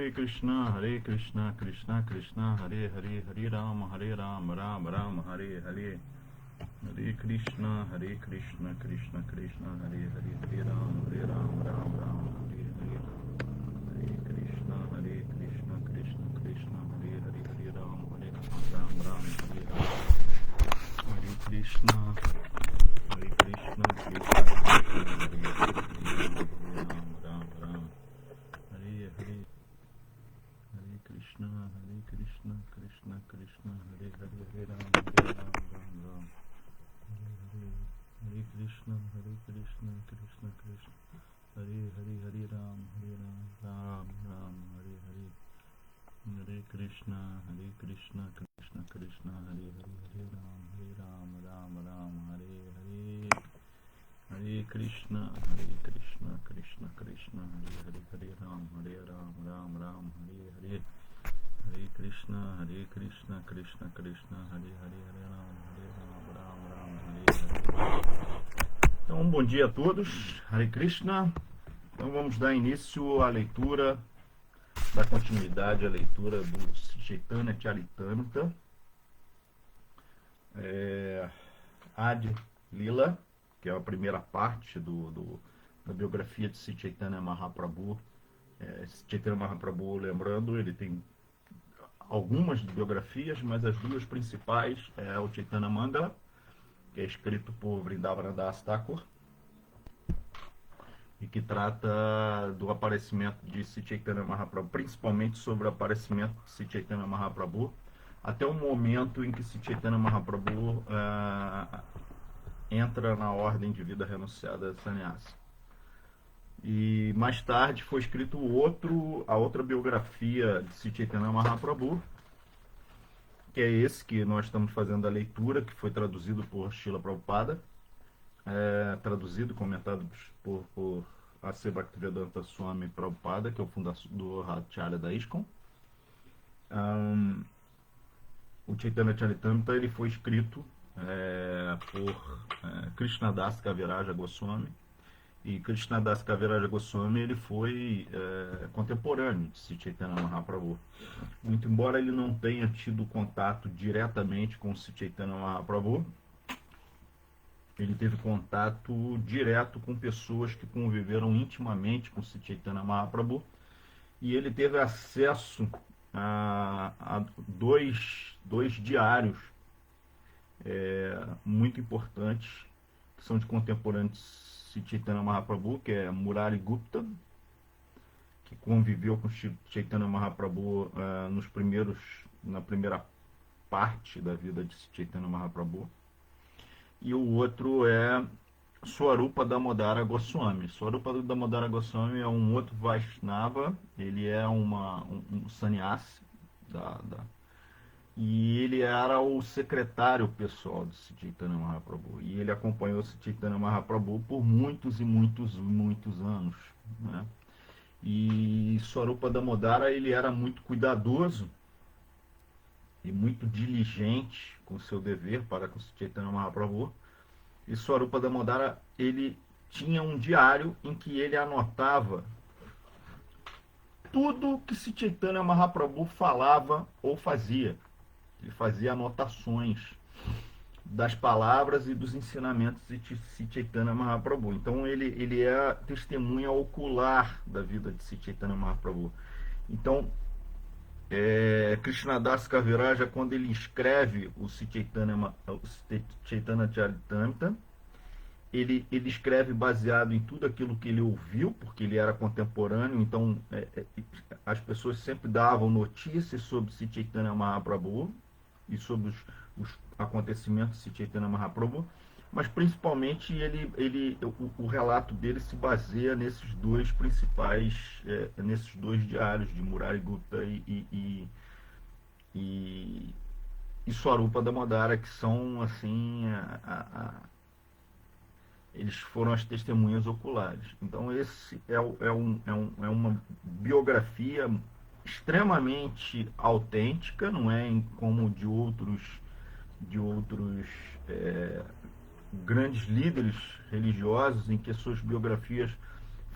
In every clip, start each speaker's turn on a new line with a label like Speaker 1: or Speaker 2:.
Speaker 1: Hare Krishna, Krishna Krishna, Hare Hare, Hare Rama, Rama Rama, Hare Hare. Hare Krishna, Krishna Krishna, Hare Hare, Hare Rama, Rama Rama, Hare Hare. Hare Krishna, Krishna Krishna, Hare Hare, Hare Rama, Rama Rama, Hare Hare. Hare Krishna, Krishna Krishna, Hare Hare, Rama Rama, Hare Hare. Hare Krishna, Krishna Krishna, Hare Hare, Hare Rama, Rama. Hare Krishna, Krishna Krishna, Hare Hare, Hare Ram, Ram Ram, Hare Hare. Hare Krishna, Krishna Krishna, Hare Hare, Hare Ram, Ram Ram, Hare Hare. Hare Krishna, Krishna Krishna, Hare Hare, Hare Ram, Ram Ram, Hare Hare. Hare Krishna, Krishna Krishna, Hare Hare, Hare Ram, Ram Ram, Hare Hare. Então, bom dia a todos. Hare Krishna. Então, vamos dar início à leitura, da continuidade à leitura do Chaitanya Charitamrita, Adi Lila, que é a primeira parte da biografia de Sri Chaitanya Mahaprabhu. Chaitanya Mahaprabhu, lembrando, ele tem algumas biografias, mas as duas principais é o Chaitanya Mangala, que é escrito por Vrindavan Das Thakur, e que trata do aparecimento de Sri Chaitanya Mahaprabhu, principalmente sobre o aparecimento de Sri Chaitanya Mahaprabhu, até o momento em que Sri Chaitanya Mahaprabhu entra na ordem de vida renunciada de sannyasa. E mais tarde foi escrito a outra biografia de Sri Chaitanya Mahaprabhu, que é esse que nós estamos fazendo a leitura, que foi traduzido por Srila Prabhupada, traduzido, comentado por A.C. Bhaktivedanta Swami Prabhupada, que é o fundador Acharya da ISKCON. O Chaitanya Charitamrita ele foi escrito por Krishnadas Kaviraja Goswami, e Krishnadas Kaviraja Goswami ele foi contemporâneo de Sri Chaitanya Mahaprabhu. Muito embora ele não tenha tido contato diretamente com Sri Chaitanya Mahaprabhu, ele teve contato direto com pessoas que conviveram intimamente com Sri Chaitanya Mahaprabhu, e ele teve acesso a dois diários muito importantes, que são de contemporâneos Sri Chaitanya Mahaprabhu, que é Murari Gupta, que conviveu com Chaitanya Mahaprabhu na primeira parte da vida de Chaitanya Mahaprabhu, e o outro é Swarupa Damodara Goswami. Swarupa Damodara Goswami é um outro Vaishnava, ele é um sannyasi, e ele era o secretário pessoal de Sri Chaitanya Mahaprabhu, e ele acompanhou Sri Chaitanya Mahaprabhu por muitos e muitos anos, né? E Swarupa Damodara ele era muito cuidadoso e muito diligente com o seu dever para com Sri Chaitanya Mahaprabhu. E Swarupa Damodara ele tinha um diário em que ele anotava tudo que Sri Chaitanya Mahaprabhu falava ou fazia. Ele fazia anotações das palavras e dos ensinamentos de Sri Chaitanya Mahaprabhu. Então ele é testemunha ocular da vida de Sri Chaitanya Mahaprabhu. Então Krishnadas Kaviraja, quando ele escreve o Sri Chaitanya Charitamrita, ele escreve baseado em tudo aquilo que ele ouviu, porque ele era contemporâneo. Então as pessoas sempre davam notícias sobre Sri Chaitanya Mahaprabhu e sobre os acontecimentos de Sri Chaitanya Mahaprabhu, mas principalmente o relato dele se baseia nesses dois principais, nesses dois diários de Murari Gupta e Swarupa Damodara, que são assim eles foram as testemunhas oculares. Então esse é uma biografia extremamente autêntica, não é como de outros grandes líderes religiosos, em que suas biografias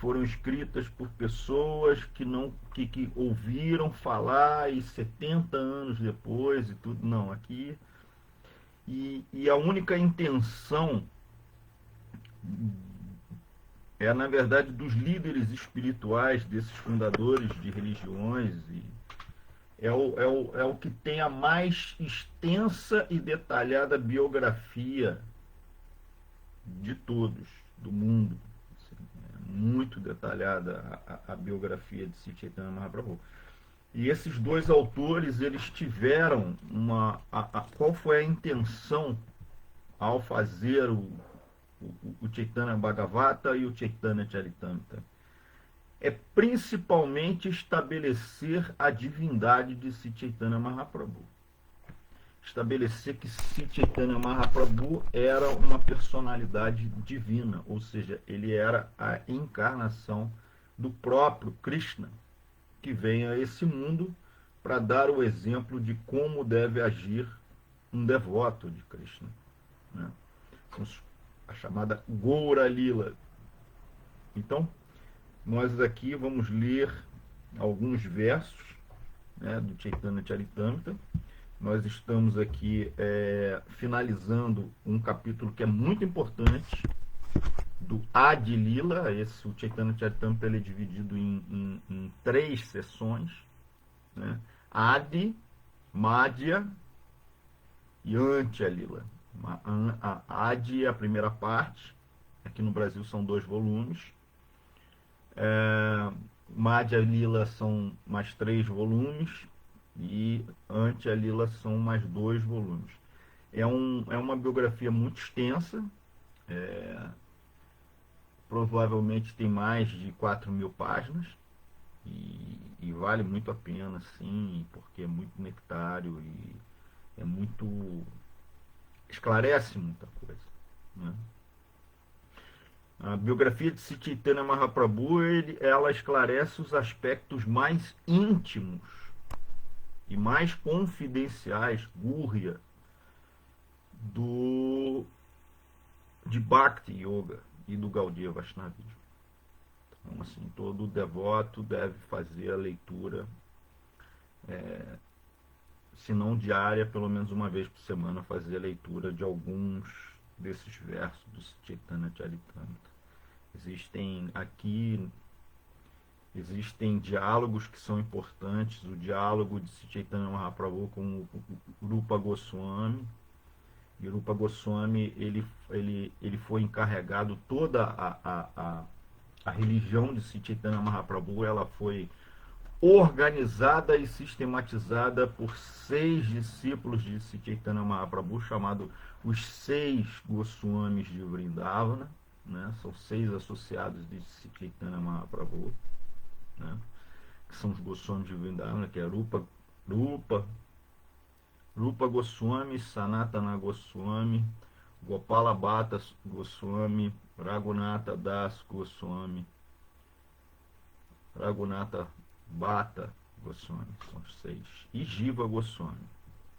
Speaker 1: foram escritas por pessoas que ouviram falar e 70 anos depois e tudo. Não, aqui. E a única intenção é, na verdade, dos líderes espirituais, desses fundadores de religiões, e é o que tem a mais extensa e detalhada biografia de todos, do mundo. É muito detalhada a biografia de Sri Chaitanya Mahaprabhu. E esses dois autores, eles tiveram qual foi a intenção ao fazer o Chaitanya Bhagavata e o Chaitanya Charitamrita? É principalmente estabelecer a divindade de Sri Chaitanya Mahaprabhu. Estabelecer que Sri Chaitanya Mahaprabhu era uma personalidade divina, ou seja, ele era a encarnação do próprio Krishna, que vem a esse mundo para dar o exemplo de como deve agir um devoto de Krishna, né? A chamada Goura Lila. Então, nós aqui vamos ler alguns versos, né, do Chaitanya Charitamrita. Nós estamos aqui finalizando um capítulo que é muito importante, do Adi Lila. O Chaitanya Charitamrita ele é dividido em 3 sessões, né? Adi, Madhya e Antya Lila. A Adi é a primeira parte, aqui no Brasil são 2 volumes. Madhya Lila são mais 3 volumes e Antya Lila são mais 2 volumes. É uma biografia muito extensa, provavelmente tem mais de 4.000 páginas e vale muito a pena, sim, porque é muito nectário e é muito... esclarece muita coisa, né? A biografia de Sri Chaitanya Mahaprabhu, ela esclarece os aspectos mais íntimos e mais confidenciais, gurya, de Bhakti Yoga e do Gaudiya Vaishnavismo. Então, assim, todo devoto deve fazer a leitura, se não diária, pelo menos uma vez por semana, fazer a leitura de alguns desses versos do Chaitanya Charitamrita. Existem diálogos que são importantes. O diálogo de Sri Chaitanya Mahaprabhu com o Rupa Goswami. E o Rupa Goswami ele foi encarregado, toda a religião de Sri Chaitanya Mahaprabhu, ela foi organizada e sistematizada por 6 discípulos de Sri Chaitanya Mahaprabhu, chamado os 6 Goswamis de Vrindavana, né? São 6 associados de Sri Chaitanya Mahaprabhu, né? Que são os Goswamis de Vrindavana, que é Rupa Goswami, Sanatana Goswami, Gopala Bhatta Goswami, Raghunatha Das Goswami, Raghunatha Bhatta Goswami, são os 6, e Jiva Goswami,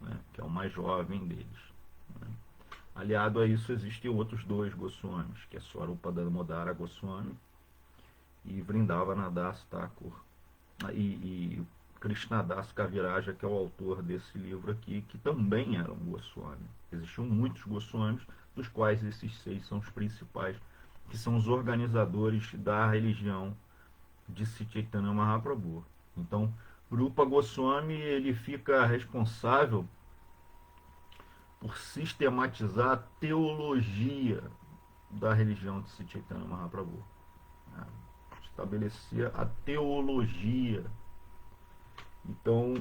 Speaker 1: né, que é o mais jovem deles, né. Aliado a isso existem outros 2 Goswamis, que é Swarupa Damodara Goswami e Vrindavana Das Thakur, e Krishnadas Kaviraja, que é o autor desse livro aqui, que também era um Goswami. Existiam muitos Goswamis, dos quais esses 6 são os principais, que são os organizadores da religião de Sri Chaitanya Mahaprabhu. Então, Rupa Goswami ele fica responsável por sistematizar a teologia da religião de Sri Chaitanya Mahaprabhu, né? Estabelecer a teologia. Então,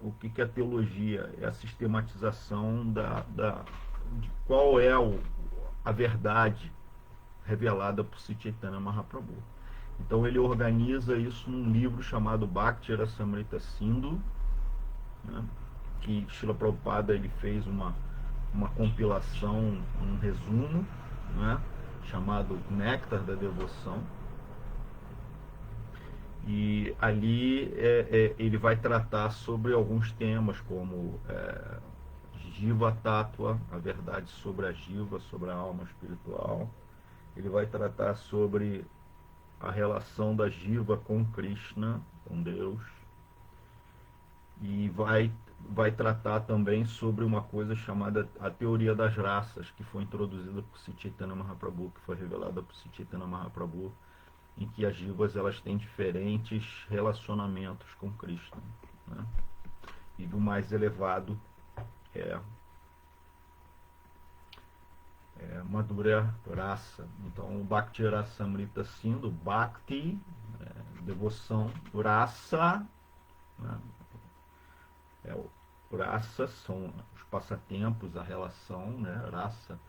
Speaker 1: o que é a teologia? É a sistematização de qual é a verdade revelada por Sri Chaitanya Mahaprabhu. Então ele organiza isso num livro chamado Bhakti Rasamrita Sindhu, né, que Srila Prabhupada ele fez uma compilação, um resumo, né, chamado Néctar da Devoção. E ali ele vai tratar sobre alguns temas como Jiva Tattva, a verdade sobre a Jiva, sobre a alma espiritual. Ele vai tratar sobre a relação da Jiva com Krishna, com Deus, e vai tratar também sobre uma coisa chamada a teoria das raças, que foi introduzida por Sri Chaitanya Mahaprabhu, que foi revelada por Sri Chaitanya Mahaprabhu, em que as jivas elas têm diferentes relacionamentos com Krishna, né? E do mais elevado é Madhurya Rasa. Então o Bhakti Rasamrita Sindhu, Bhakti, devoção, Rasa, né? O Rasa são os passatempos, a relação, né? Rasa.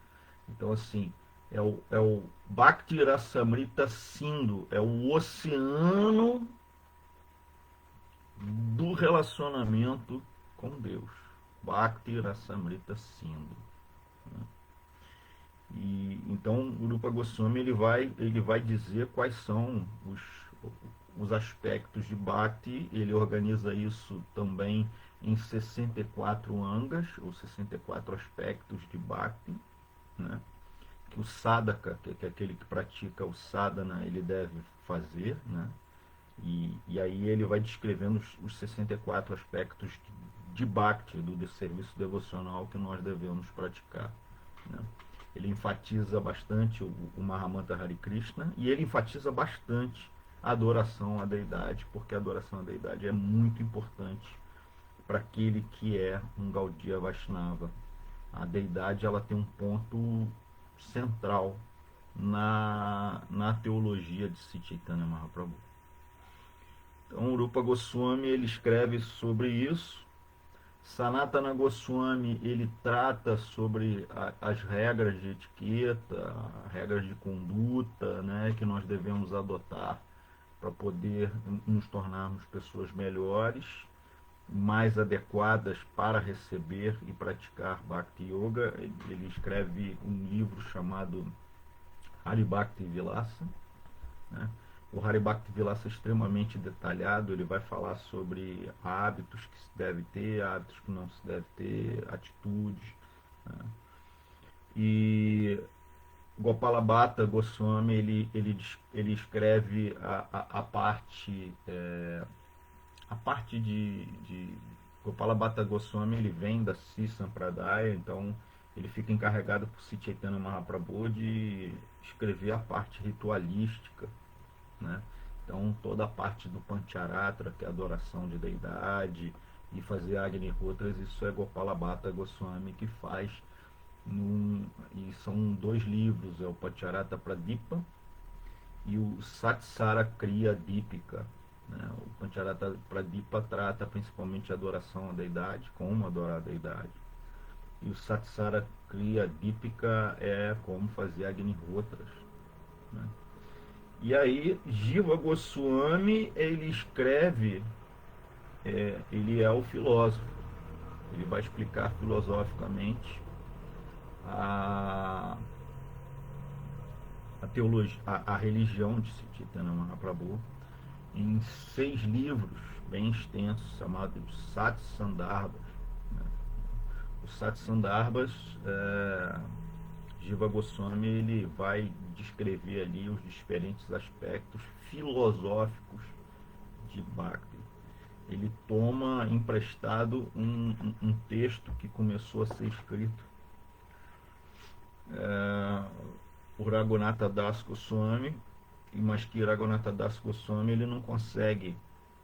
Speaker 1: Então assim, é o Bhakti Rasamrita Sindhu, é o oceano do relacionamento com Deus. Bhakti Rasamrita Sindhu, né? E então o Rupa Goswami ele vai dizer quais são os aspectos de Bhakti. Ele organiza isso também em 64 angas, ou 64 aspectos de Bhakti, né? Que o sadhaka, que é aquele que pratica o sadhana, ele deve fazer, né? E aí ele vai descrevendo os 64 aspectos de Bhakti, do serviço devocional que nós devemos praticar, né? Ele enfatiza bastante o Mahamantra Hare Krishna, e ele enfatiza bastante a adoração à deidade, porque a adoração à deidade é muito importante para aquele que é um Gaudiya Vaishnava. A deidade ela tem um ponto central na teologia de Sri Chaitanya Mahaprabhu. Então, o Rupa Goswami ele escreve sobre isso. Sanatana Goswami ele trata sobre as regras de etiqueta, regras de conduta, né, que nós devemos adotar para poder nos tornarmos pessoas melhores, mais adequadas para receber e praticar Bhakti Yoga. Ele escreve um livro chamado Hari Bhakti Vilasa, né? O Hari Bhakti Vilasa é extremamente detalhado. Ele vai falar sobre hábitos que se deve ter, hábitos que não se deve ter, atitudes, né? E Gopala Bhatta Goswami ele escreve a parte de Gopala Bhatta Goswami. Ele vem da Sri Sampradaya, então ele fica encarregado por Sri Chaitanya Mahaprabhu de escrever a parte ritualística, né? Então toda a parte do Pancharatra, que é a adoração de deidade, e fazer Agnihotras, isso é Gopala Bhatta Goswami que faz. E são 2 livros, é o Pancharatra Pradipa e o Satsara Kriya Deepika, né? O Pancharatra Pradipa trata principalmente a adoração à deidade, como adorar a deidade, e o Satsara Kriya Deepika é como fazer Agnihotras, né? E aí Jiva Goswami ele escreve, ele é o filósofo, ele vai explicar filosoficamente a teologia, a religião de Sri Chaitanya Mahaprabhu, em 6 livros bem extensos, chamados Satsandarbhas, né? Os Satsandarbhas, Jiva Goswami ele vai descrever ali os diferentes aspectos filosóficos de Bhakti. Ele toma emprestado um texto que começou a ser escrito por Raghunatha Das Goswami, mas que Raghunatha Das Goswami ele não consegue,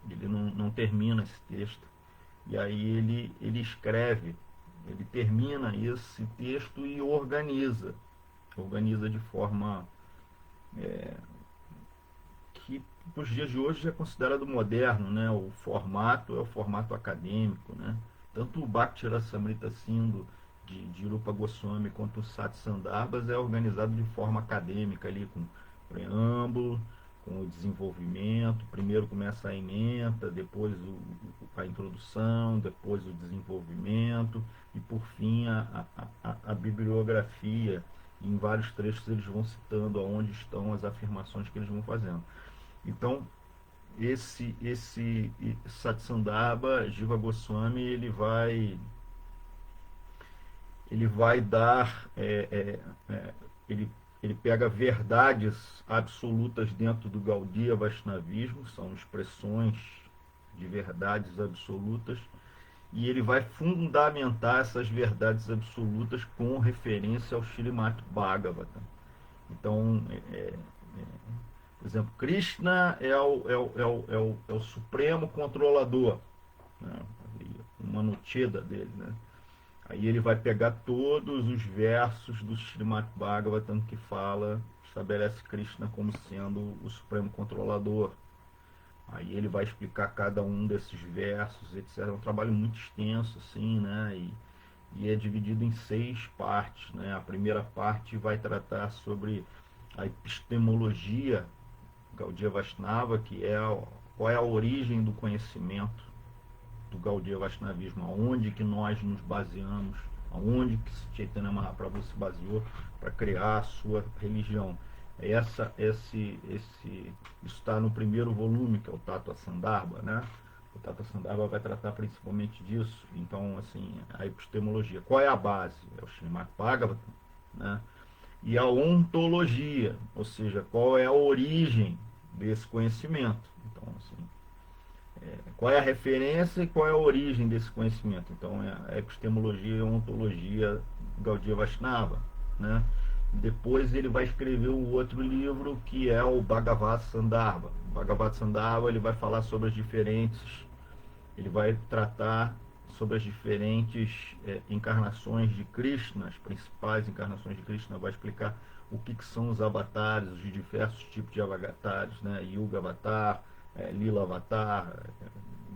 Speaker 1: ele não termina esse texto. E aí ele escreve, ele termina esse texto e organiza de forma que nos dias de hoje é considerado moderno, né? O formato é o formato acadêmico, né? Tanto o Bhakti Rasamrita Sindhu de Rupa Goswami quanto o Satsandarbhas é organizado de forma acadêmica ali, com preâmbulo, com o desenvolvimento. Primeiro começa a ementa, depois a introdução, depois o desenvolvimento e por fim a bibliografia. E em vários trechos eles vão citando aonde estão as afirmações que eles vão fazendo. Então esse Satsandarbha, Jiva Goswami, ele vai dar, ele ele pega verdades absolutas dentro do Gaudiya Vaishnavismo, são expressões de verdades absolutas, e ele vai fundamentar essas verdades absolutas com referência ao Srimad Bhagavatam. Então, por exemplo, Krishna é o supremo controlador, né? Uma notida dele, né? Aí ele vai pegar todos os versos do Srimad Bhagavatam que estabelece Krishna como sendo o supremo controlador. Aí ele vai explicar cada um desses versos, etc. É um trabalho muito extenso, assim, né? E é dividido em 6 partes, né? A primeira parte vai tratar sobre a epistemologia Gaudiya Vaishnava, que é qual é a origem do conhecimento do Gaudiya Vaishnavismo, aonde que nós nos baseamos, aonde que Chaitanya Mahaprabhu se baseou para criar a sua religião. Isso está no primeiro volume, que é o Tattva Sandarbha, né? O Tattva Sandarbha vai tratar principalmente disso. Então, assim, a epistemologia. Qual é a base? É o Srimad Bhagavatam, né? E a ontologia, ou seja, qual é a origem desse conhecimento. Então, assim, qual é a referência e qual é a origem desse conhecimento. Então, a epistemologia e a ontologia Gaudiya Vaishnava, né? Depois ele vai escrever um outro livro que é o Bhagavad Sandarbha. O Bhagavad Sandarbha ele vai falar sobre ele vai tratar sobre as diferentes encarnações de Krishna, as principais encarnações de Krishna, vai explicar o que são os avatares, os diversos tipos de avatares, né? Yuga Avatar, Lila Avatar,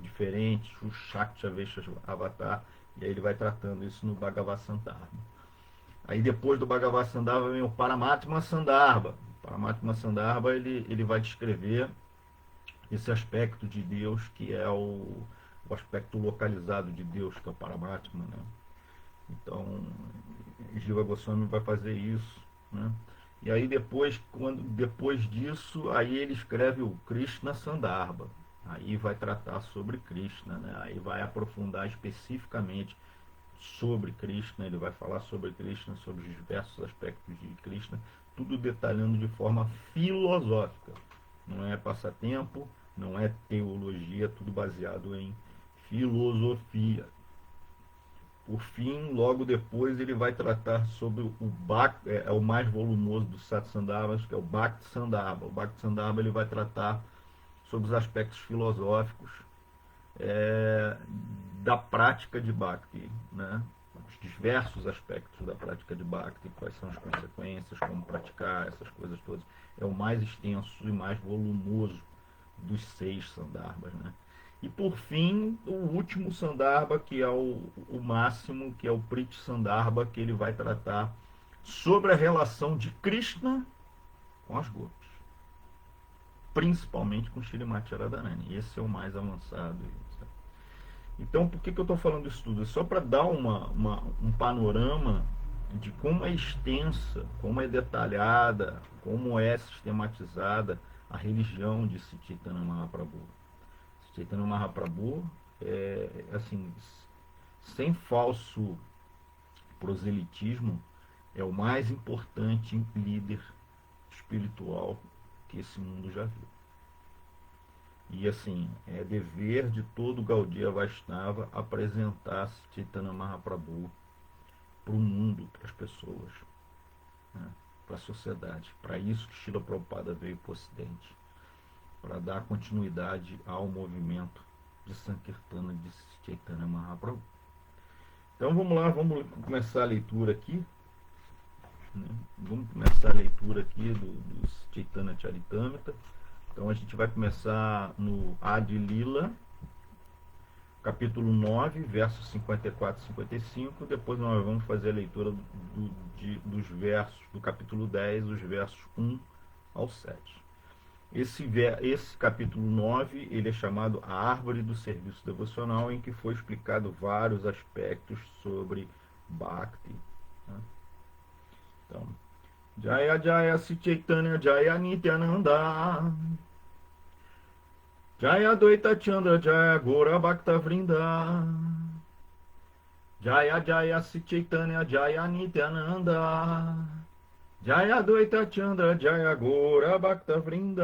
Speaker 1: diferentes, o Shakti Avesha Avatar, e aí ele vai tratando isso no Bhagavad Sandarbha. Aí depois do Bhagavad Sandarbha vem o Paramatma Sandarbha. O Paramatma Sandarbha ele vai descrever esse aspecto de Deus que é o aspecto localizado de Deus, que é o Paramatma, né? Então, Jiva Goswami vai fazer isso, né? E aí depois disso, aí ele escreve o Krishna Sandarbha. Aí vai tratar sobre Krishna, né? Aí vai aprofundar especificamente sobre Krishna, ele vai falar sobre Krishna, sobre os diversos aspectos de Krishna, tudo detalhando de forma filosófica. Não é passatempo, não é teologia, tudo baseado em filosofia. Por fim, logo depois, ele vai tratar sobre o mais volumoso dos Satsandarbhas, que é o Bhakti Sandarbha. O Bhakti Sandarbha ele vai tratar sobre os aspectos filosóficos da prática de Bhakti, né? Os diversos aspectos da prática de Bhakti, quais são as consequências, como praticar, essas coisas todas. É o mais extenso e mais volumoso dos 6 Sandarbhas, né? E por fim, o último Sandarbha, que é o máximo, que é o Priti Sandarbha, que ele vai tratar sobre a relação de Krishna com as gopis, principalmente com Shrimati Radharani. Esse é o mais avançado. Então, por que eu estou falando isso tudo? É só para dar um panorama de como é extensa, como é detalhada, como é sistematizada a religião de Chaitanya Mahaprabhu. Chaitanya Mahaprabhu assim, sem falso proselitismo, é o mais importante líder espiritual que esse mundo já viu. E assim, é dever de todo Gaudiya Vaishnava apresentar Chaitanya Mahaprabhu para o mundo, para as pessoas, né? Para a sociedade. Para isso que Srila Prabhupada veio para o Ocidente, para dar continuidade ao movimento de Sankirtana de Chaitanya Mahaprabhu. Então vamos lá, vamos começar a leitura aqui, né? Vamos começar a leitura aqui do Chaitanya Charitamrita. Então a gente vai começar no Adi Lila, capítulo 9, versos 54 e 55. Depois nós vamos fazer a leitura dos versos do capítulo 10, os versos 1 ao 7. Esse capítulo 9, ele é chamado a Árvore do Serviço Devocional, em que foi explicado vários aspectos sobre Bhakti, né? Então, Jaya Jaya Sri Chaitanya Jaya Nityananda Jaya Dvaita Chandra Jaya Gora Bhakta Vrinda Jaya Jaya Sri Chaitanya Jaya Nityananda Jaya Dvaita Chandra Jaya Gora Bhakta Vrinda.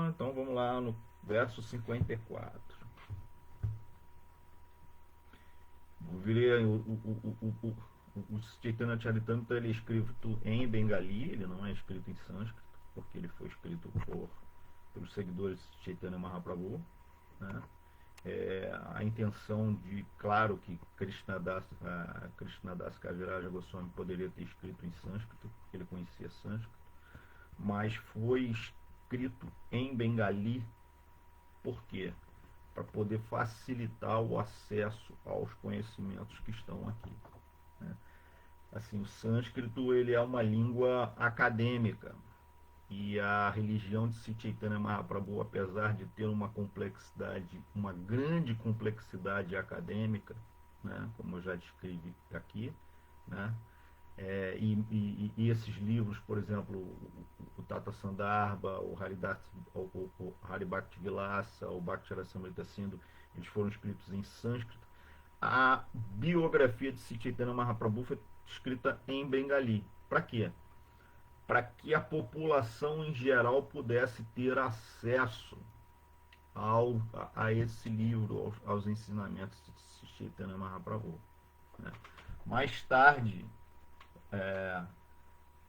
Speaker 1: Então vamos lá no verso 54. O Chaitanya Charitamrita ele é escrito em Bengali, ele não é escrito em sânscrito, porque ele foi escrito pelos seguidores de Chaitanya Mahaprabhu, né? A intenção de, claro que Krishnadas Kaviraja Goswami poderia ter escrito em sânscrito, porque ele conhecia sânscrito, mas foi escrito em Bengali, por quê? Para poder facilitar o acesso aos conhecimentos que estão aqui, né? Assim, o sânscrito ele é uma língua acadêmica, e a religião de Sri Chaitanya Mahaprabhu, apesar de ter uma complexidade, uma grande complexidade acadêmica, né, como eu já descrevi aqui, né, e esses livros, por exemplo, o Tata Sandarbha, o Haribhakti Vilasa, o Bhakti Rasamrita Sindhu, eles foram escritos em sânscrito. A biografia de Sri Chaitanya Mahaprabhu foi escrita em Bengali. Para quê? Para que a população em geral pudesse ter acesso a esse livro, aos ensinamentos de Chaitanya Mahaprabhu, né? Mais tarde,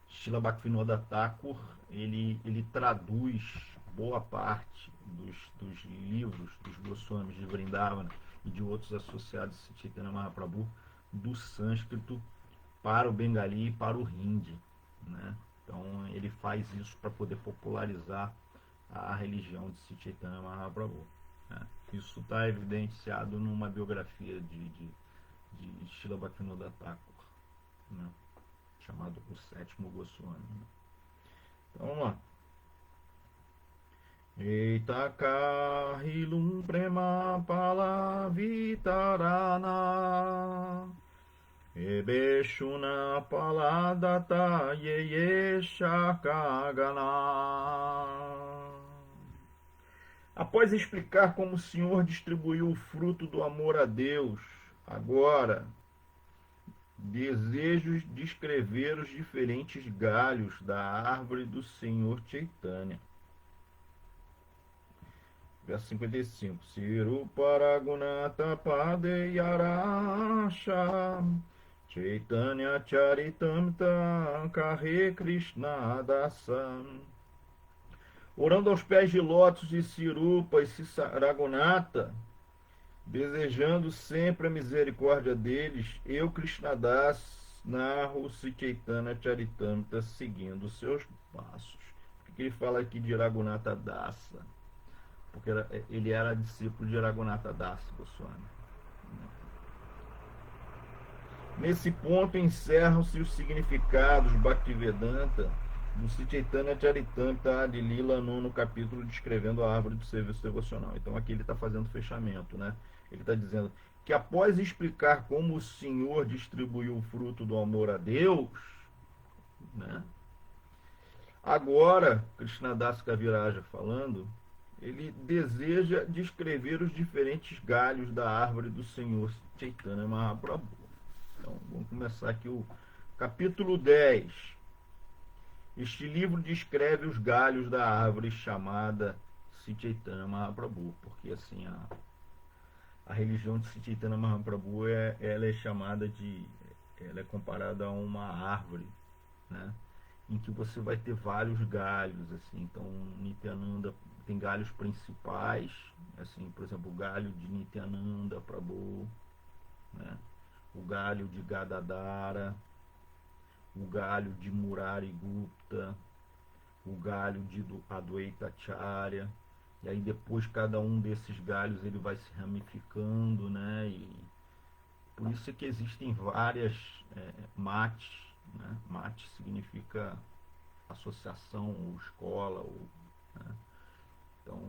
Speaker 1: Srila Bhaktivinoda Thakur ele traduz boa parte dos livros dos Goswamis de Vrindavana e de outros associados de Chaitanya Mahaprabhu do sânscrito para o Bengali e para o Hindi, né? Então ele faz isso para poder popularizar a religião de Sri Chaitanya Mahaprabhu, né? Isso está evidenciado numa biografia de Srila Bhaktivinoda Thakur, né? Chamado O Sétimo Goswami, né? Então vamos lá. Eita kahilum prema pala vitarana Ebeshuna paladata yeye shakagana. Após explicar como o Senhor distribuiu o fruto do amor a Deus, agora desejo descrever os diferentes galhos da árvore do Senhor Chaitanya. Verso 55. Sirupa Raghunatha Padeyarasha Chaitanya Charitamrita Kare Krishna Dasa. Orando aos pés de lótus de Sirupa e Raghunatha, desejando sempre a misericórdia deles, eu, Krishnadas, narro Sri Chaitanya Charitamrita seguindo seus passos. Por que ele fala aqui de Raghunatha Dasa? Porque ele era discípulo de Raghunatha Dasa Goswami. Nesse ponto encerram-se os significados Bhaktivedanta do Sri Chaitanya Charitamrita de Lila, nono capítulo, descrevendo a árvore do serviço devocional. Então aqui ele está fazendo fechamento, né? Ele está dizendo que após explicar como o Senhor distribuiu o fruto do amor a Deus, né? Agora, Krishnadas Kaviraja falando, ele deseja descrever os diferentes galhos da árvore do Senhor Chaitanya Mahaprabhu. Então, vamos começar aqui o capítulo 10. Este livro descreve os galhos da árvore chamada Sri Chaitanya Mahaprabhu, porque assim a religião de Sri Chaitanya Mahaprabhu ela é chamada ela é comparada a uma árvore, né? Em que você vai ter vários galhos, assim. Então Nityananda tem galhos principais, assim, por exemplo, o galho de Nityananda Prabhu, né? O galho de Gadadhara, o galho de Murari Gupta, o galho de Adwaita Acharya, e aí depois cada um desses galhos ele vai se ramificando, né? E por isso é que existem várias mates, né? Mate significa associação ou escola, né? Então,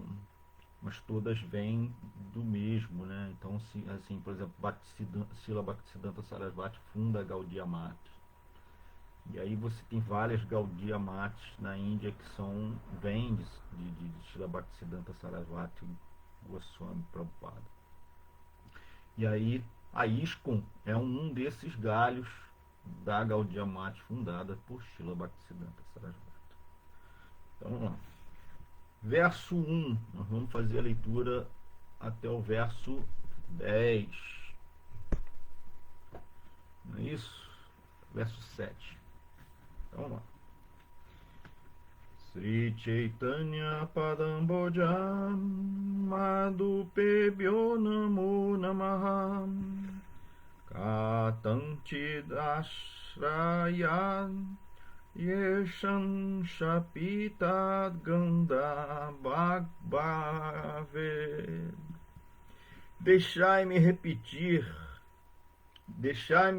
Speaker 1: mas todas vêm do mesmo, né? Então, assim, por exemplo, Srila Bhaktisiddhanta Sarasvati funda a Gaudiya Mata. E aí você tem várias Gaudiya Matas na Índia que vêm de Srila Bhaktisiddhanta Sarasvati Goswami Prabhupada. E aí a ISKCON é um desses galhos, da Gaudiya Mata fundada por Srila Bhaktisiddhanta Sarasvati. Então vamos lá. Verso 1, nós vamos fazer a leitura até o verso 10. Não é isso? Verso 7. Então vamos lá. Sri Chaitanya Padambojam Madhupebhyo Namo Namaha Katanchidashrayam Yesham Shapitad Ganda Bhagaved. Deixai-me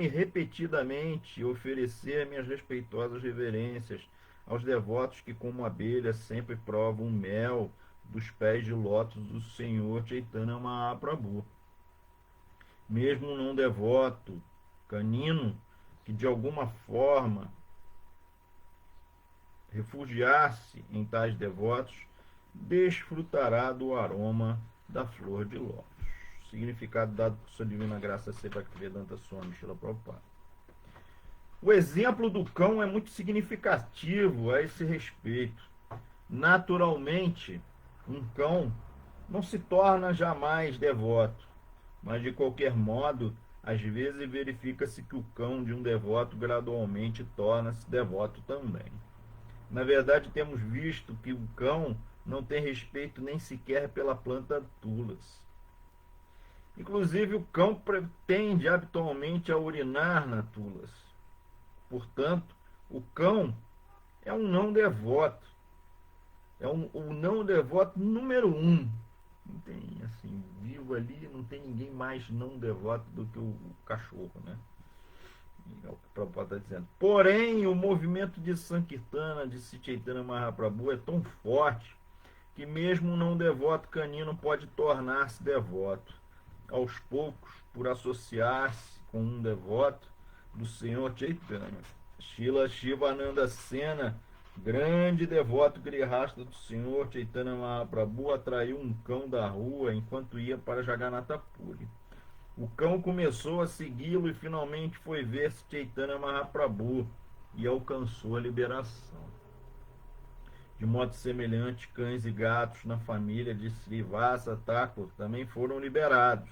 Speaker 1: repetidamente oferecer minhas respeitosas reverências aos devotos que, como abelhas, sempre provam o mel dos pés de lótus do Senhor Chaitanya Mahaprabhu. Mesmo um não devoto, canino, que de alguma forma refugiar-se em tais devotos, desfrutará do aroma da flor de lótus. Significado dado por sua divina graça Sri Bhaktivedanta Swami Srila Prabhupada. O exemplo do cão é muito significativo a esse respeito. Naturalmente, um cão não se torna jamais devoto, mas de qualquer modo, às vezes verifica-se que o cão de um devoto gradualmente torna-se devoto também. Na verdade, temos visto que o cão não tem respeito nem sequer pela planta tulas. Inclusive, o cão pretende habitualmente a urinar na tulas. Portanto, o cão é um não devoto. É o não devoto número 1. Não tem, assim, vivo ali, não tem ninguém mais não devoto do que o cachorro, né? É o que o Prabhupada está dizendo. Porém, o movimento de Sankirtana, de Sri Chaitanya Mahaprabhu, é tão forte que mesmo um não devoto canino pode tornar-se devoto. Aos poucos, por associar-se com um devoto do Senhor Chaitanya. Srila Shivananda Sena, grande devoto grihasta do Senhor Chaitanya Mahaprabhu, atraiu um cão da rua enquanto ia para Jagannatha Puri. O cão começou a segui-lo e finalmente foi ver Chaitanya Mahaprabhu e alcançou a liberação. De modo semelhante, cães e gatos na família de Srivasa Thakur também foram liberados.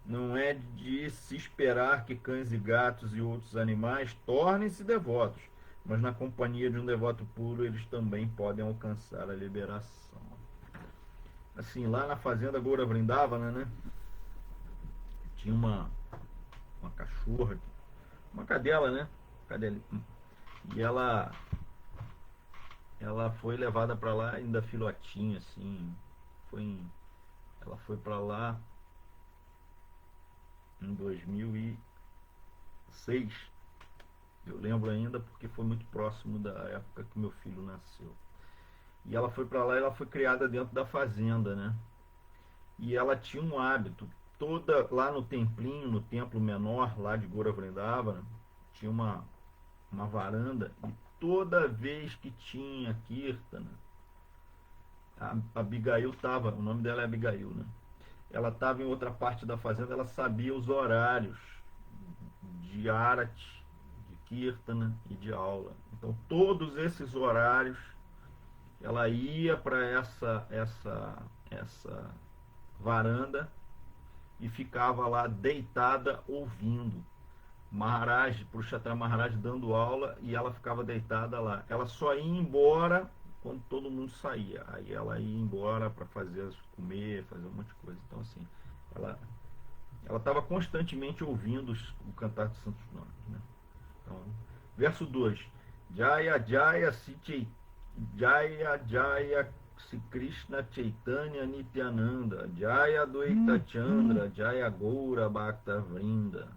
Speaker 1: Não é de se esperar que cães e gatos e outros animais tornem-se devotos, mas na companhia de um devoto puro eles também podem alcançar a liberação. Assim, lá na fazenda Goura Vrindavana, né, tinha uma cachorra, uma cadela, né, e ela foi levada para lá ainda filhotinha, assim, ela foi para lá em 2006. Eu lembro ainda porque foi muito próximo da época que meu filho nasceu. E ela foi para lá e ela foi criada dentro da fazenda, né? E ela tinha um hábito, toda lá no templinho, no templo menor lá de Goura Vrindavana, tinha uma varanda, e toda vez que tinha Kirtana, a Abigail estava, o nome dela é Abigail, né? Ela estava em outra parte da fazenda, ela sabia os horários de Arati, de Kirtana e de aula. Então, todos esses horários, ela ia para essa varanda e ficava lá deitada ouvindo Maharaj, Purushottam Maharaj dando aula, e ela ficava deitada lá. Ela só ia embora quando todo mundo saía. Aí ela ia embora para comer, fazer um monte de coisa. Então, assim, ela estava constantemente ouvindo o cantar de Santos Nomes, né? Então, verso 2. Jaya Jaya Sri Krishna Chaitanya Nityananda, Jaya Advaita Chandra, Jaya Goura Bhakta Vrinda.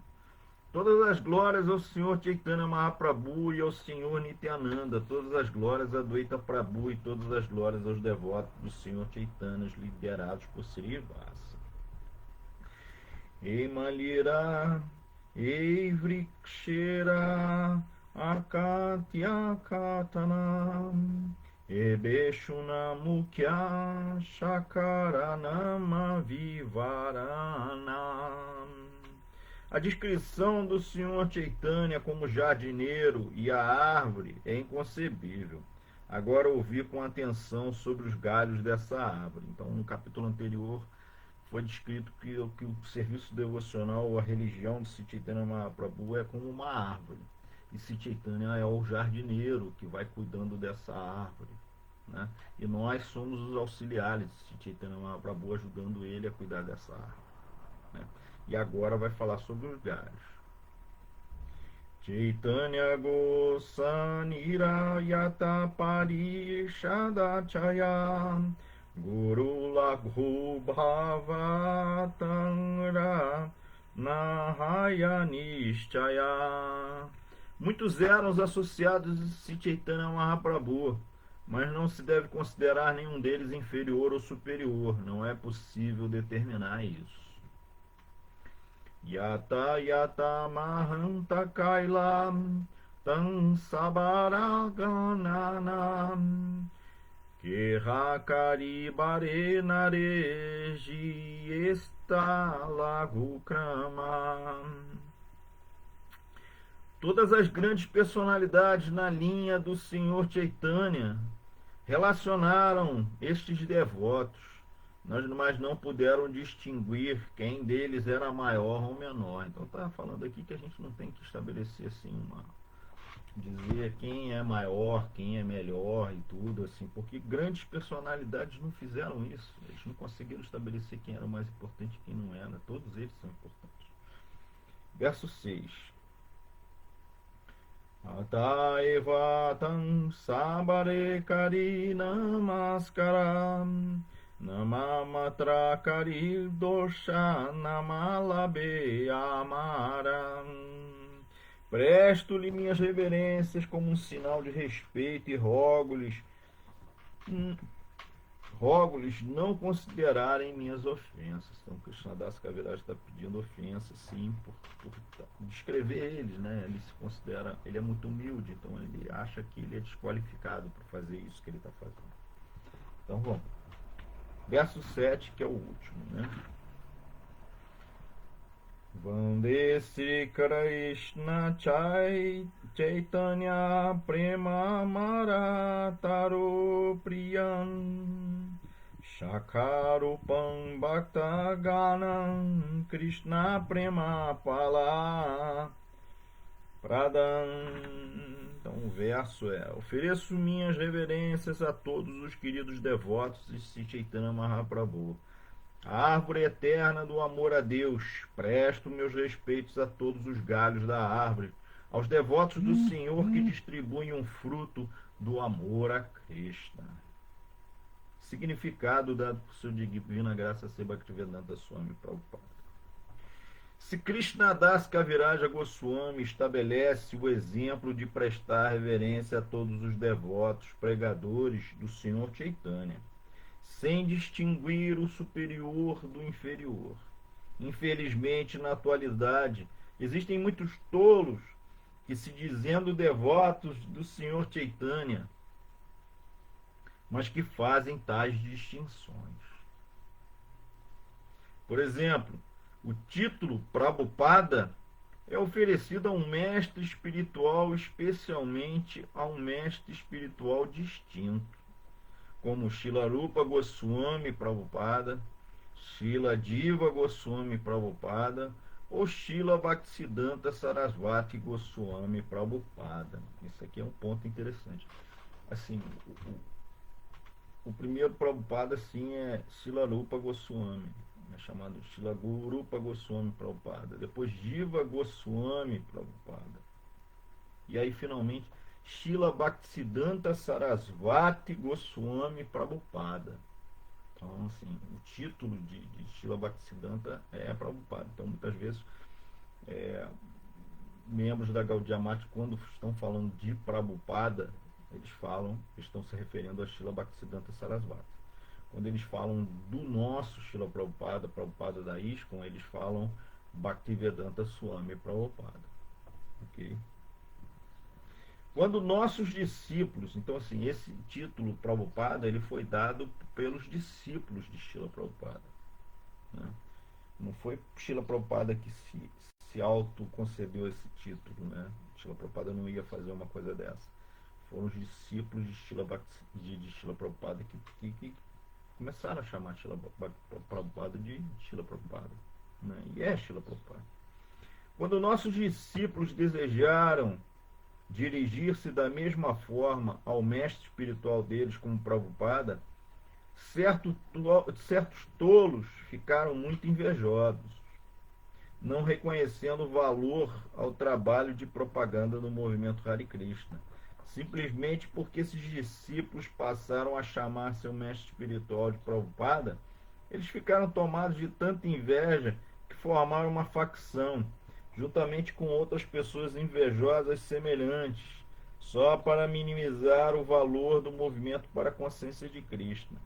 Speaker 1: Todas as glórias ao Senhor Chaitanya Mahaprabhu e ao Senhor Nityananda, todas as glórias a Advaita Prabhu e todas as glórias aos devotos do Senhor Chaitanya, liderados por Srivasa. Emalira, Evrikshera, Akatya Katanam, Ebeshuna Mukhya, Shakaranama Vivaranam.
Speaker 2: A descrição do Senhor Chaitanya como jardineiro e a árvore é inconcebível. Agora ouvi com atenção sobre os galhos dessa árvore. Então, no capítulo anterior, foi descrito que o serviço devocional ou a religião de Sri Chaitanya Mahaprabhu é como uma árvore. E Sri Chaitanya é o jardineiro que vai cuidando dessa árvore, né? E nós somos os auxiliares de Sri Chaitanya Mahaprabhu, ajudando ele a cuidar dessa árvore, né? E agora vai falar sobre os galhos. Chaitanya Gosanira Yata Parishadachaya Guru Laghu Bhavatangra Nahaya Nishchaya. Muitos eram os associados de Sri Chaitanya Mahaprabhu, mas não se deve considerar nenhum deles inferior ou superior. Não é possível determinar isso. Yata yata mahanta kailam tan sabaragananam Kehakari bare nareji estalagu kramam. Todas as grandes personalidades na linha do Senhor Chaitanya relacionaram estes devotos, mas não puderam distinguir quem deles era maior ou menor. Então está falando aqui que a gente não tem que estabelecer assim dizer quem é maior, quem é melhor e tudo assim, porque grandes personalidades não fizeram isso. Eles não conseguiram estabelecer quem era o mais importante e quem não era. Todos eles são importantes. Verso 6. Ataeva tam sabare kari namaskaram Namamatra kari dosha namalabe amaram. Presto-lhe minhas reverências como um sinal de respeito e rogo-lhes não considerarem minhas ofensas. Então, Krishnadas Kaviraj está pedindo ofensa, sim, por descrever eles, né? Ele se considera, ele é muito humilde, então ele acha que ele é desqualificado por fazer isso que ele está fazendo. Então, vamos. Verso 7, que é o último, né? Vande Sri Krishna Chaitanya Prema Marataro Priyan Shakarupam Bhakta Ganam Krishna Prema Pala Pradam. Então o verso é: ofereço minhas reverências a todos os queridos devotos de Sri Chaitanya Mahaprabhu, a árvore eterna do amor a Deus. Presto meus respeitos a todos os galhos da árvore, aos devotos do Senhor que distribuem um fruto do amor a Krishna. Significado dado por sua divina graça Sri Bhaktivedanta Swami Prabhupada. Se Krishnadas Kaviraja Goswami estabelece o exemplo de prestar reverência a todos os devotos pregadores do Senhor Chaitanya, sem distinguir o superior do inferior. Infelizmente, na atualidade, existem muitos tolos que, se dizendo devotos do Senhor Chaitanya, mas que fazem tais distinções. Por exemplo, o título Prabhupada é oferecido a um mestre espiritual, especialmente a um mestre espiritual distinto, como Srila Rupa Goswami Prabhupada, Srila Diva Goswami Prabhupada ou Srila Bhaktisiddhanta Sarasvati Goswami Prabhupada. Isso aqui é um ponto interessante. Assim, o primeiro Prabhupada, sim, é Srila Rupa Goswami, é chamado Srila Rupa Goswami Prabhupada. Depois Diva Goswami Prabhupada. E aí, finalmente, Srila Bhaktisiddhanta Sarasvati Goswami Prabhupada. Então, assim, o título de Srila Bhaktisiddhanta é Prabhupada. Então, muitas vezes, membros da Gaudiya Mata, quando estão falando de Prabhupada, eles estão se referindo a Srila Bhaktisiddhanta Sarasvati. Quando eles falam do nosso Srila Prabhupada, Prabhupada da ISKCON, eles falam Bhaktivedanta Swami Prabhupada. Ok? Quando nossos discípulos, então assim, esse título Prabhupada, ele foi dado pelos discípulos de Srila Prabhupada, né? Não foi Srila Prabhupada que se se autoconcedeu esse título, né? Srila Prabhupada não ia fazer uma coisa dessa. Foram os discípulos de Srila Prabhupada que começaram a chamar Srila Prabhupada de Srila Prabhupada, né? E é Srila Prabhupada. Quando nossos discípulos desejaram dirigir-se da mesma forma ao mestre espiritual deles como Prabhupada, certos tolos ficaram muito invejosos, não reconhecendo o valor ao trabalho de propaganda do movimento Hare Krishna, simplesmente porque esses discípulos passaram a chamar seu mestre espiritual de Prabhupada. Eles ficaram tomados de tanta inveja que formaram uma facção, juntamente com outras pessoas invejosas semelhantes, só para minimizar o valor do movimento para a consciência de Krishna.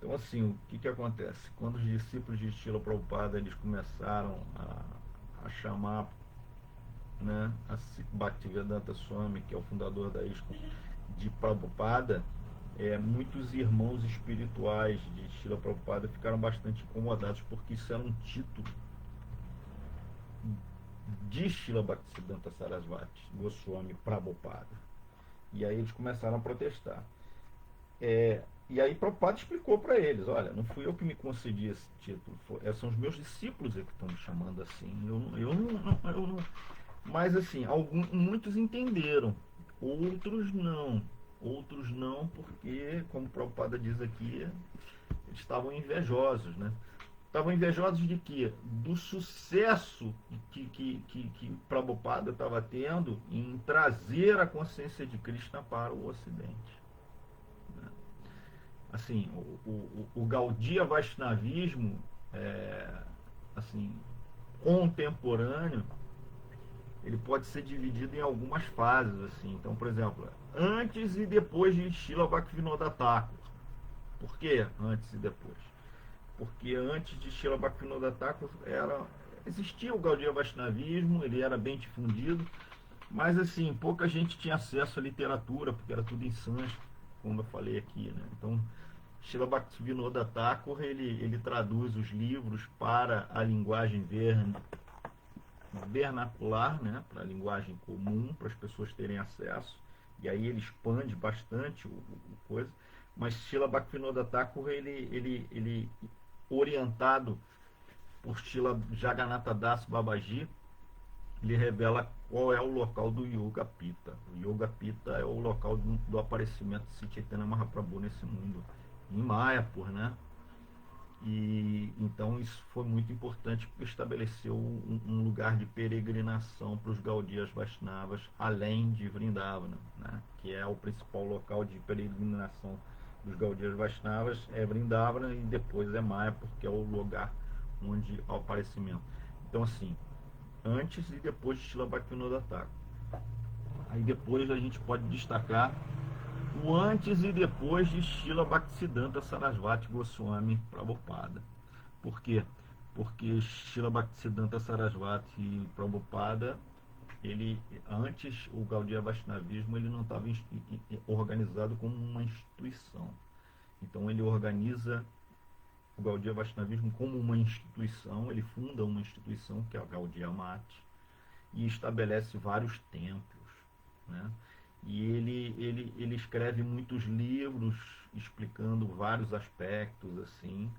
Speaker 2: Então, assim, o que acontece? Quando os discípulos de Srila Prabhupada eles começaram a chamar, né, a Bhaktivedanta Swami, que é o fundador da ISKCON, de Prabhupada, muitos irmãos espirituais de Srila Prabhupada ficaram bastante incomodados, porque isso era um título de Srila Bhaktisiddhanta Sarasvati Goswami Prabhupada. E aí eles começaram a protestar. E aí Prabhupada explicou para eles: olha, não fui eu que me concedi esse título, são os meus discípulos que estão me chamando assim. Eu não. Mas assim, muitos entenderam, outros não. Outros não, porque, como Prabhupada diz aqui, eles estavam invejosos, né? Estavam invejosos de quê? Do sucesso que Prabhupada estava tendo em trazer a consciência de Krishna para o Ocidente. Assim, o Gaudiya Vaishnavismo, assim, contemporâneo, ele pode ser dividido em algumas fases, assim. Então, por exemplo, antes e depois de Srila Bhaktivinoda Thakur. Por que antes e depois? Porque antes de Srila Bhaktivinoda Thakur existia o Gaudiya Vaishnavismo, ele era bem difundido, mas assim, pouca gente tinha acesso à literatura, porque era tudo em sânscrito, como eu falei aqui, né? Então, Srila Bhaktivinoda Thakur, ele traduz os livros para a linguagem vernacular, né? Para a linguagem comum, para as pessoas terem acesso, e aí ele expande bastante o coisa. Mas Srila Bhaktivinoda Thakur, ele orientado por Srila Jagannatha Das Babaji, ele revela qual é o local do Yoga Pita. O Yoga Pita é o local do aparecimento de Sri Chaitanya Mahaprabhu nesse mundo, em Mayapur, né? E então isso foi muito importante, porque estabeleceu um lugar de peregrinação para os Gaudiyas Vaishnavas, além de Vrindavana, né? Que é o principal local de peregrinação dos Gaudiyas Vaishnavas, é Vrindavana, e depois é Mayapur, que é o lugar onde há o aparecimento. Então, assim, antes e depois de Srila Bhaktivinoda Thakur. Aí depois a gente pode destacar o antes e depois de Srila Bhaktisiddhanta Sarasvati Goswami Prabhupada. Por quê? Porque Srila Bhaktisiddhanta Sarasvati Prabhupada, antes o Gaudiya Vaishnavismo, ele não estava organizado como uma instituição. Então ele organiza o Gaudiya Vaishnavismo como uma instituição, ele funda uma instituição, que é a Gaudiya Mati, e estabelece vários templos, né? E ele escreve muitos livros explicando vários aspectos, assim.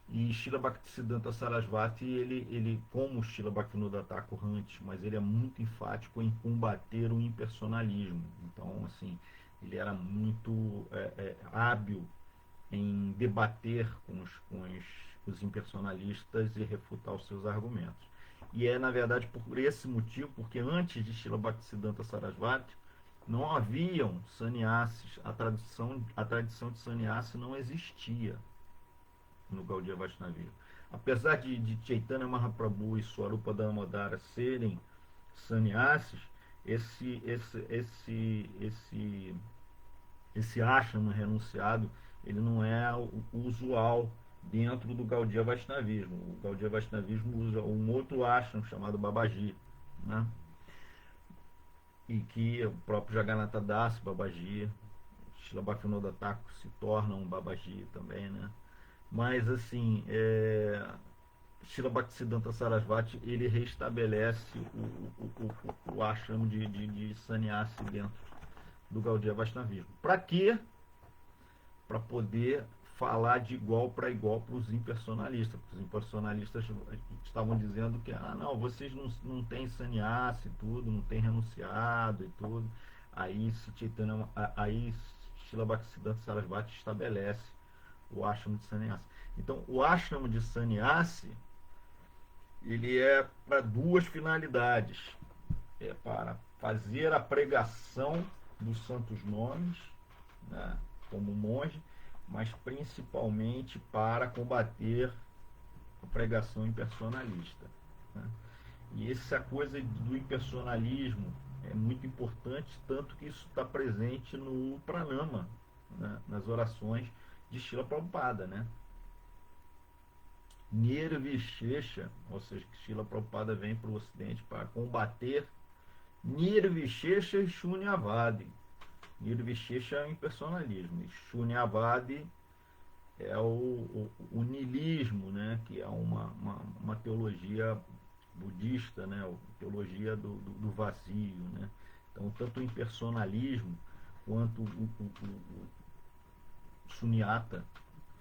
Speaker 2: E Srila Bhaktisiddhanta Sarasvati, ele como Srila Bhaktivinoda Thakur antes, mas ele é muito enfático em combater o impersonalismo. Então, assim, ele era muito hábil em debater com os impersonalistas e refutar os seus argumentos. E na verdade, por esse motivo, porque antes de Srila Bhaktisiddhanta Sarasvati, não haviam sannyasis, a tradição de sannyasi não existia no Gaudiya Vaishnavismo. Apesar de Chaitanya Mahaprabhu e Swarupa Damodara serem sannyasis, esse ashrama renunciado, ele não é o usual dentro do Gaudiya Vaishnavismo. O Gaudiya Vaishnavismo usa um outro ashrama chamado Babaji, né? E que o próprio Jagannatha Das Babaji, Srila Bhaktivinoda Thakur se torna um Babaji também, né? Mas assim, Srila Bhaktisiddhanta Sarasvati, ele restabelece o ashram de sannyasi dentro do Gaudiya Vaishnavismo. Para quê? Para poder falar de igual para igual para os impersonalistas. Os impersonalistas estavam dizendo que não, vocês não têm sannyasi e tudo, não têm renunciado e tudo. Aí Srila Bhaktisiddhanta Sarasvati estabelece o ashram de sannyasi. Então, o ashram de sannyasi, ele é para duas finalidades. É para fazer a pregação dos santos nomes, né, como monge, mas principalmente para combater a pregação impersonalista, né? E essa coisa do impersonalismo é muito importante, tanto que isso está presente no pranama, né, nas orações de Srila Prabhupada, né? Nirvishesha, ou seja, que Srila Prabhupada vem para o Ocidente para combater Nirvishesha e Shunyavadi. Nirvishesha é o impersonalismo, e Shunyavadi é o niilismo, né? Que é uma teologia budista, né? A teologia do vazio, né? Então, tanto o impersonalismo quanto o Shunyata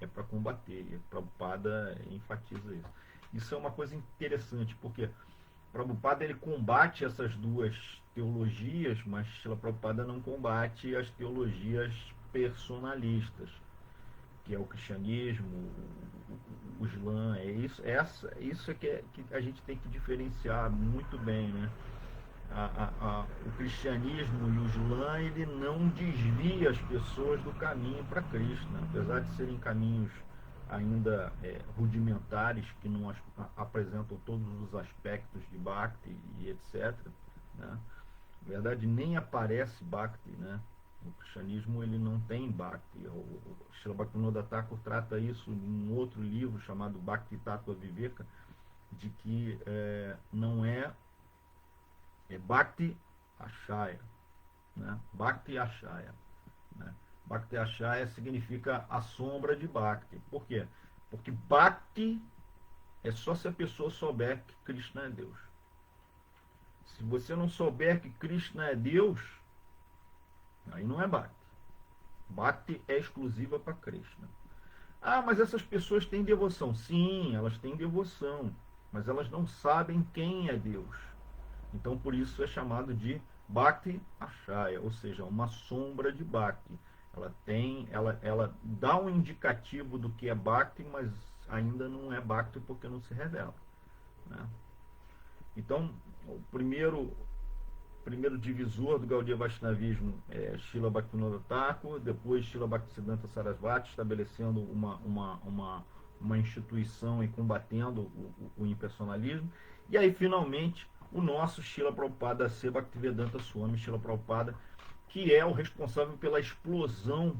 Speaker 2: é para combater, e Prabhupada enfatiza isso. Isso é uma coisa interessante, porque Prabhupada ele combate essas duas teologias, mas Srila Prabhupada não combate as teologias personalistas, que é o cristianismo, o Islã. Isso é que a gente tem que diferenciar muito bem, né? O cristianismo e o Islã, ele não desvia as pessoas do caminho para Krishna, apesar de serem caminhos ainda rudimentares, que não apresentam todos os aspectos de Bhakti e etc., né? Na verdade, nem aparece Bhakti, né? O cristianismo ele não tem Bhakti. O Srila Bhaktivinoda Thakur trata isso em um outro livro chamado Bhakti Tattva Viveka, de que não é Bhakti Ashaya, né? Bhakti Ashaya, né? Bhakti Ashaya significa a sombra de Bhakti. Por quê? Porque Bhakti é só se a pessoa souber que Krishna é Deus. Se você não souber que Krishna é Deus, aí não é Bhakti. Bhakti é exclusiva para Krishna. Mas essas pessoas têm devoção. Sim, elas têm devoção, mas elas não sabem quem é Deus. Então, por isso é chamado de Bhakti Ashaya, ou seja, uma sombra de Bhakti. Ela dá um indicativo do que é Bhakti, mas ainda não é Bhakti porque não se revela, né? Então, o primeiro divisor do Gaudiya Vaishnavismo é Srila Bhaktivinoda Thakur, depois Srila Bhaktisiddhanta Sarasvati, estabelecendo uma instituição e combatendo o impersonalismo. E aí, finalmente, o nosso Srila Prabhupada C. Bhaktivedanta Swami Srila Prabhupada, que é o responsável pela explosão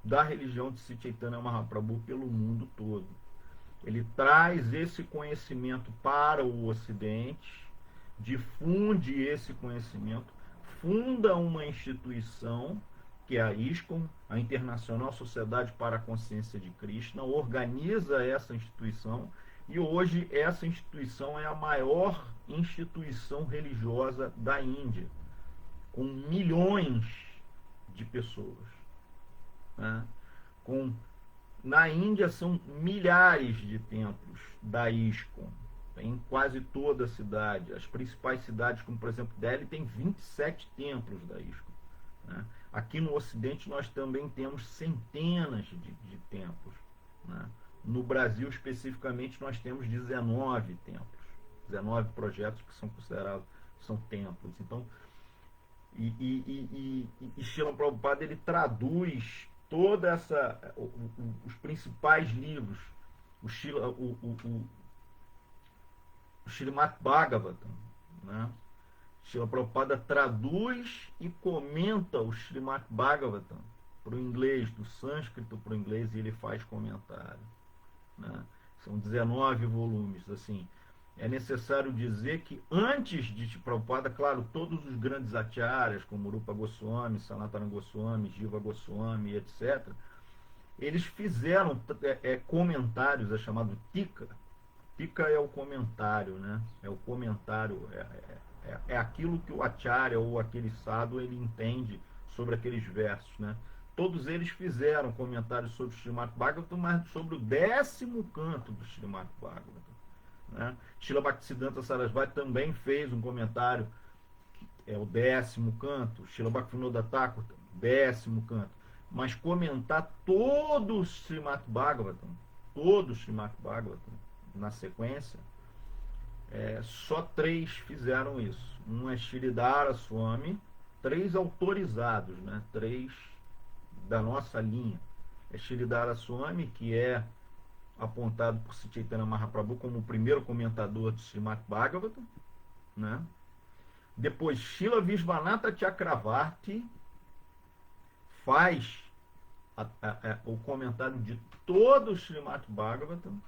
Speaker 2: da religião de Sri Chaitanya Mahaprabhu pelo mundo todo. Ele traz esse conhecimento para o Ocidente, difunde esse conhecimento, funda uma instituição, que é a ISKCON, a Internacional Sociedade para a Consciência de Krishna, organiza essa instituição, e hoje essa instituição é a maior instituição religiosa da Índia, com milhões de pessoas, né? Na Índia são milhares de templos da ISKCON, em quase toda a cidade. As principais cidades, como por exemplo Delhi, tem 27 templos da ISKCON, né? Aqui no Ocidente nós também temos centenas de templos, né? No Brasil, especificamente, nós temos 19 templos, 19 projetos que são considerados templos. Então, Srila Prabhupada ele traduz toda os principais livros, o Srimad Bhagavatam, né? Srila Prabhupada traduz e comenta o Srimad Bhagavatam para o inglês, do sânscrito para o inglês, e ele faz comentário, né? São 19 volumes. Assim, é necessário dizer que antes de Prabhupada, claro, todos os grandes acharyas, como Rupa Goswami, Sanatana Goswami, Jiva Goswami, etc., eles fizeram comentários, é chamado Tika, Tika é o comentário, né? É o comentário, é aquilo que o Acharya ou aquele sadhu ele entende sobre aqueles versos, né? Todos eles fizeram comentários sobre o Srimad Bhagavatam, mas sobre o 10º canto do Srimad Bhagavatam, né? Srila Bhaktisiddhanta Sarasvati também fez um comentário, é o 10º canto. Srila Bhaktivinoda Thakur, 10º canto. Mas comentar todo o Srimad Bhagavatam, na sequência, só 3 fizeram isso. Um é Sridhara Swami, 3 autorizados, né? 3 da nossa linha. É Sridhara Swami, que é apontado por Sri Chaitanya Mahaprabhu como o primeiro comentador de Srimad Bhagavatam, né? Depois, Srila Vishvanatha Chakravarti faz o comentário de todo o Srimad Bhagavatam,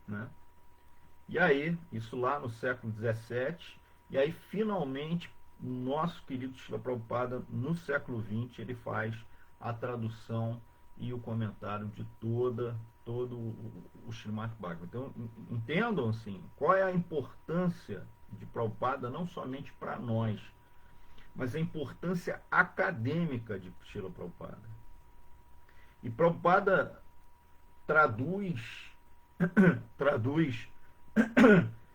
Speaker 2: né? E aí, isso lá no século XVII, e aí finalmente o nosso querido Srila Prabhupada, no século XX, ele faz a tradução e o comentário de todo o Srimad Bhagavatam. Então, entendam assim, qual é a importância de Prabhupada, não somente para nós, mas a importância acadêmica de Srila Prabhupada. E Prabhupada traduz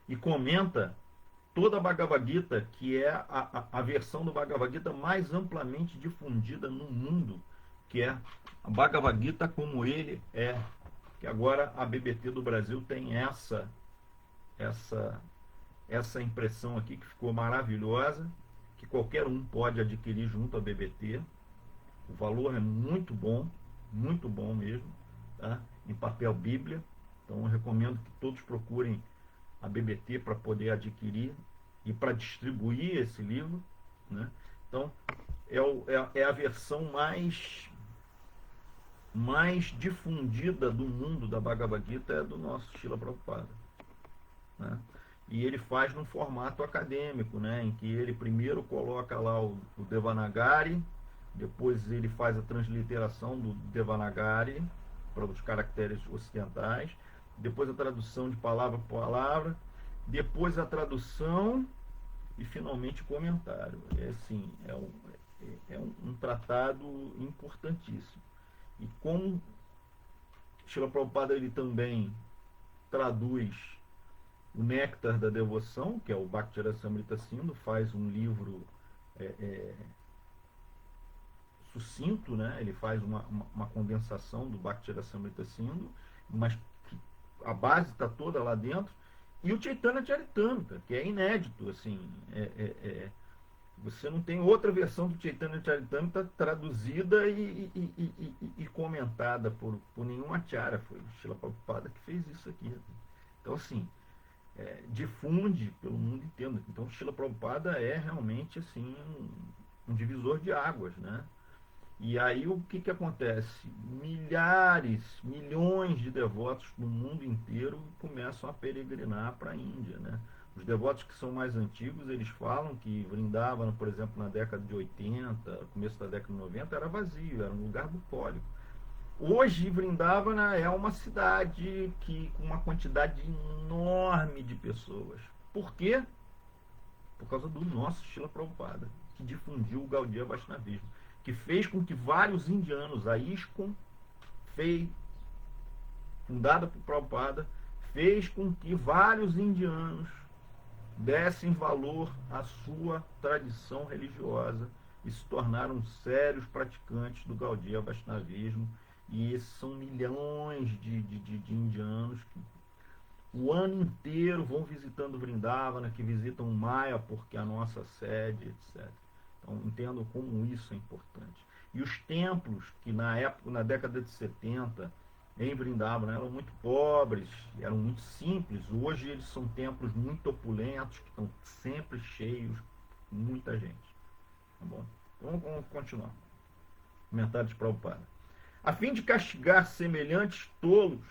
Speaker 2: e comenta toda a Bhagavad Gita, que é a versão do Bhagavad Gita mais amplamente difundida no mundo, que é a Bhagavad Gita como ele é, que agora a BBT do Brasil tem essa impressão aqui, que ficou maravilhosa, que qualquer um pode adquirir junto à BBT. O valor é muito bom mesmo, tá? Em papel Bíblia. Então eu recomendo que todos procurem a BBT para poder adquirir e para distribuir esse livro, né? Então é a versão mais difundida do mundo da Bhagavad Gita, é do nosso Srila Prabhupada, né? E ele faz num formato acadêmico, né? Em que ele primeiro coloca lá o Devanagari, depois ele faz a transliteração do Devanagari para os caracteres ocidentais, depois a tradução de palavra por palavra, depois a tradução e finalmente o comentário. Assim, é um tratado importantíssimo. E como Srila Prabhupada ele também traduz o Néctar da Devoção, que é o Bhakti Rasamrita Sindhu, faz um livro sucinto, né? Ele faz uma condensação do Bhakti Rasamrita Sindhu, mas a base está toda lá dentro. E o Chaitanya Charitamrita, que é inédito, assim, você não tem outra versão do Chaitanya Charitamrita traduzida e comentada por nenhum acharya. Foi o Srila Prabhupada que fez isso aqui. Então, assim, difunde pelo mundo inteiro. Então, o Srila Prabhupada é realmente assim um divisor de águas, né? E aí o que acontece? Milhões de devotos no mundo inteiro começam a peregrinar para a Índia, né? Os devotos que são mais antigos, eles falam que Vrindavana, por exemplo, na década de 80, começo da década de 90, era vazio, era um lugar bucólico. Hoje, Vrindavana é uma cidade com uma quantidade enorme de pessoas. Por quê? Por causa do nosso Srila Prabhupada, que difundiu o Gaudiya Vaishnavismo, que fez com que vários indianos, a ISKCON, fundada por Prabhupada, fez com que vários indianos dessem valor à sua tradição religiosa e se tornaram sérios praticantes do Gaudiya Vaishnavismo. E esses são milhões de indianos que o ano inteiro vão visitando Vrindavana, que visitam Maya porque é a nossa sede, etc. Então, entendo como isso é importante. E os templos, que na década de 70, em Vrindavana, eram muito pobres, eram muito simples. Hoje eles são templos muito opulentos, que estão sempre cheios, muita gente. Tá bom? Então, vamos continuar. Comentário de Prabhupada. A fim de castigar semelhantes tolos,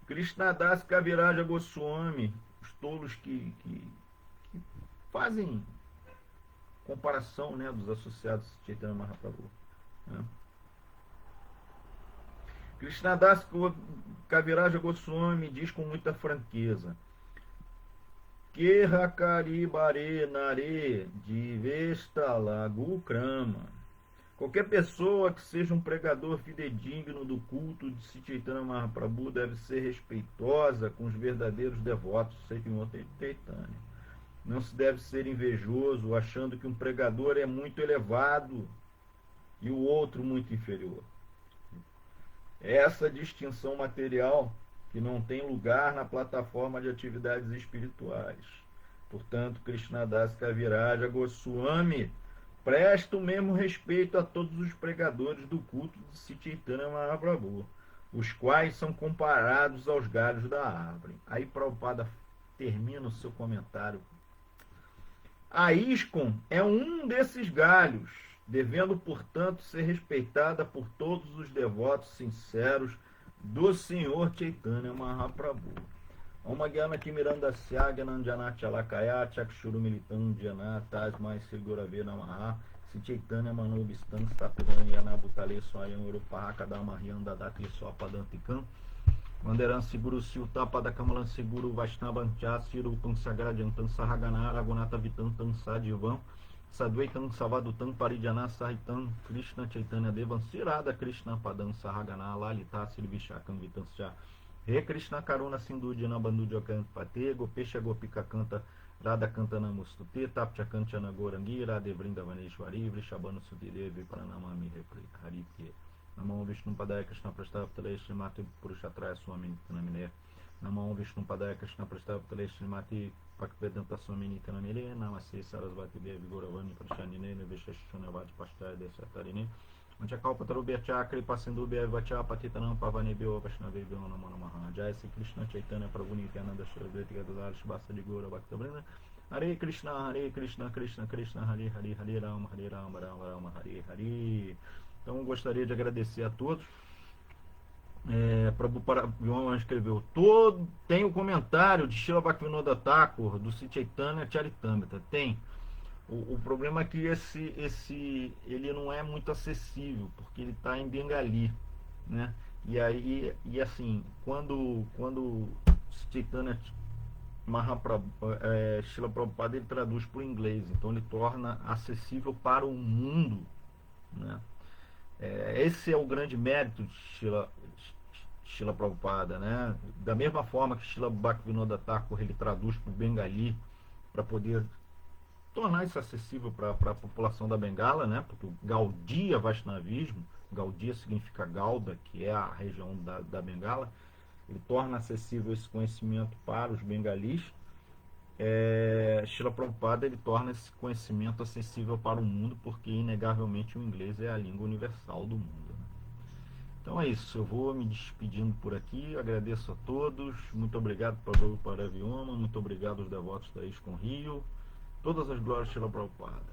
Speaker 2: Krishnadas Kaviraja Goswami, os tolos que fazem comparação, né, dos associados de Chaitanya Mahaprabhu, né? Krishnadas Kaviraja Goswami diz com muita franqueza: Kerrakari Bare Nare Divesta Lagu Krama. Qualquer pessoa que seja um pregador fidedigno do culto de Sri Chaitanya Mahaprabhu deve ser respeitosa com os verdadeiros devotos de Senhor Chaitanya. Não se deve ser invejoso, achando que um pregador é muito elevado e o outro muito inferior. Essa distinção material que não tem lugar na plataforma de atividades espirituais. Portanto, Krishnadas Kaviraja Goswami presta o mesmo respeito a todos os pregadores do culto de Sri Chaitanya Mahaprabhu, os quais são comparados aos galhos da árvore. Aí Prabhupada termina o seu comentário. A ISKCON é um desses galhos, devendo, portanto, ser respeitada por todos os devotos sinceros do Senhor Chaitanya Mahaprabhu. Om Gyana Timirandasya Gyananjana Chalakaya Chakshuru Militam Jana Tasmai Sigurave Namaha Sri Chaitanya Manobistan Stapurani Yanabutale Swayam Urupahakadama Hyandadati Swapadantikam Manderan Siguru Siltapada Kamalan Siguru Vaishnavancha Sirupam Sagrajantam Sahagana Ragunata Vitantam Sadivam Sadvaitam Savadutam Parijana Sahitam Krishna Chaitanya Devam Sirada Krishna Padam Sahagana Lalita Silvishakam Vitanscha Re Krishna Karuna Sindhudjana Bandudjokant Pate Gopesha Gopika Canta Radha Canta Namustute Tapcha Kanchana Gorangi Radhe Vrindavaneshwari Vrishabhanu Sudidevi Pranamami Harike Namam Vishnu Padaya Krishna Prastavtale Srimati Purushatraya Swami Nitanamine Namam Vishnu Padaya Krishna Prastavtale Srimati Pakvedanta Swami Nitanamine Namaste Sarasvati Devi Gauravani Prashanine Vishashunavati Pashtaya Desatarine Anchakalpatarubi Chakri Pasindubi Vacha Patitanam Pavani Beo Vaishnavi Beo Namo Namaha Jai Sri Krishna Chaitanya Prabhu Nityananda Shraveti Gadadar Shibasa de Gora Bhaktabrinda Hare Krishna Krishna Krishna Hare Hare Hare Rama Rama Rama Hare Hare. Então gostaria de agradecer a todos. Prabhupada escreveu tem o comentário de Srila Bhaktivinoda Thakur do Sri Chaitanya Charitamrita. Tem. O problema é que ele não é muito acessível, porque ele está em bengali, né? E assim, quando Chaitanya Mahaprabhu, Srila Prabhupada, ele traduz para o inglês, então ele torna acessível para o mundo, né? Esse é o grande mérito de Srila Prabhupada, né? Da mesma forma que Srila Bhaktivinoda Thakur, ele traduz para o bengali para poder tornar isso acessível para a população da Bengala, né? Porque o Gaudiya Vaishnavismo, Gaudiya significa Gauda, que é a região da Bengala, ele torna acessível esse conhecimento para os bengalis. Srila Prabhupada, ele torna esse conhecimento acessível para o mundo, porque inegavelmente o inglês é a língua universal do mundo, né? Então é isso, eu vou me despedindo por aqui, agradeço a todos, muito obrigado para o Vioma, muito obrigado aos devotos da ISKCON Rio. Todas as glórias de Srila Prabhupada.